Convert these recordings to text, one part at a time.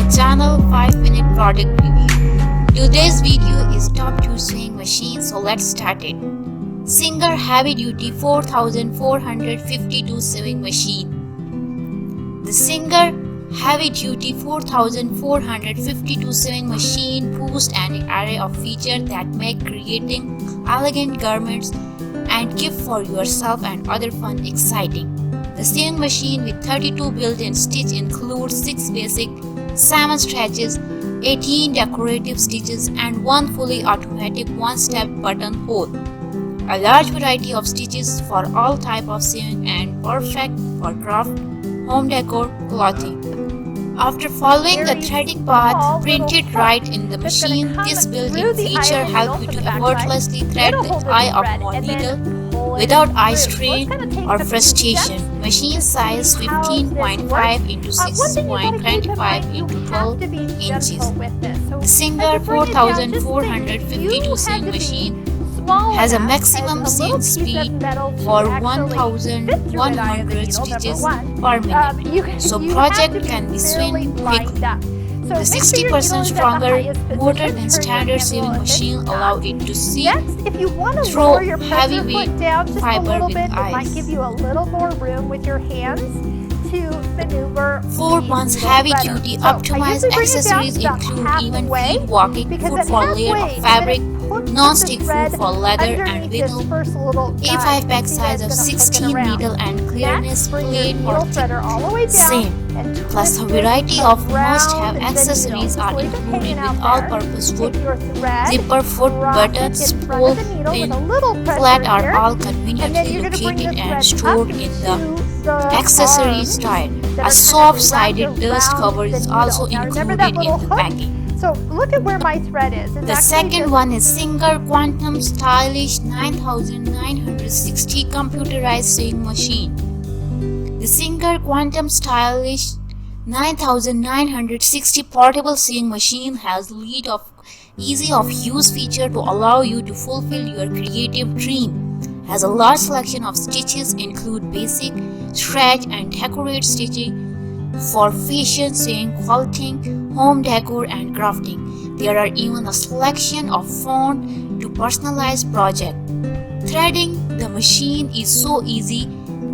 the channel 5-minute product review. Today's video is top 2 sewing machine, so let's start it. Singer Heavy Duty 4452 sewing machine. The Singer Heavy Duty 4452 sewing machine boasts an array of features that make creating elegant garments and gift for yourself and other fun exciting. The sewing machine with 32 built-in stitches includes 6 basic 7 stretches, 18 decorative stitches, and 1 fully automatic 1-step buttonhole. A large variety of stitches for all types of sewing and perfect for craft, home decor, clothing. After following the threading path printed right in the machine, this built-in feature helps you to effortlessly thread the eye of one needle without eye strain or frustration. Machine size 15.5 into 6.25 into 12 inches. The Singer 4452 sewing machine has a maximum sewing speed for 1100 stitches per minute, so project can be sewn quickly. The 60% stronger motor than standard sewing machine allow it to sew through heavyweight fiber with eyes. 4 months heavy-duty optimized accessories include even free walking foot for layer of fabric, non-stick foot for leather and vinyl, A5 pack size of 16 needle and clearness plate or thick, same. Plus a variety of must-have accessories are included with all-purpose foot, zipper foot, buttons, spool, pin, flat are all conveniently located and stored in the accessories tray. A soft-sided dust cover is also included in the packing. So look at where my thread is. The second one is SINGER Quantum Stylist 9960 computerized sewing machine. The SINGER Quantum Stylist 9960 portable sewing machine has lead of easy of use feature to allow you to fulfill your creative dream. Has a large selection of stitches include basic, stretch and decorate stitching for fashion sewing, quilting, home decor and crafting. There are even a selection of font to personalize project. Threading the machine is so easy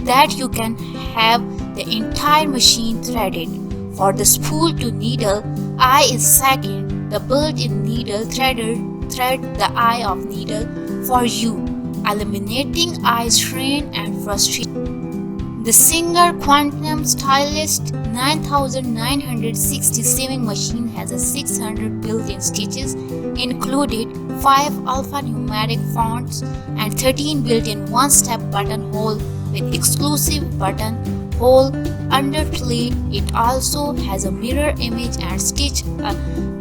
that you can have the entire machine threaded. For the spool to needle eye is second. The built-in needle threader thread the eye of needle for you, eliminating eye strain and frustration. The SINGER Quantum Stylist 9960 sewing machine has a 600 built-in stitches, included 5 alphanumeric fonts and 13 built-in 1-step buttonhole with exclusive buttonhole underplate. It also has a mirror image and stitch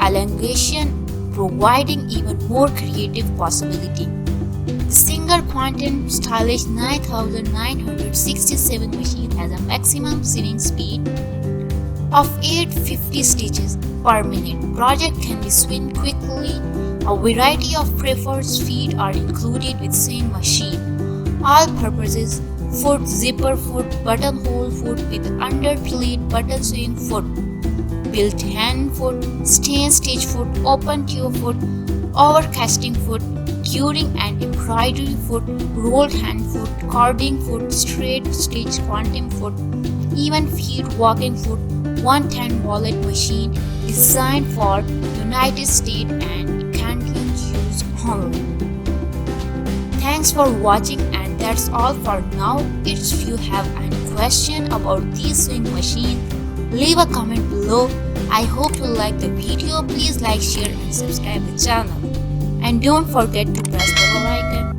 elongation, providing even more creative possibility. The SINGER Quantum Stylist 9967 machine has a maximum sewing speed of 850 stitches per minute. Project can be sewn quickly. A variety of preferred feet are included with sewing machine. All purposes foot, zipper foot, buttonhole foot with underplate button sewing foot, built hand foot, stain stitch foot, open toe foot, overcasting foot, curing and embroidery foot, rolled hand foot, cording foot, straight stitch quantum foot, even feet walking foot, 110 wallet machine designed for United States and Canadian use only. Thanks for watching, and that's all for now. If you have any question about this sewing machine, leave a comment below. I hope you like the video. Please like, share and subscribe the channel. And don't forget to press the bell icon.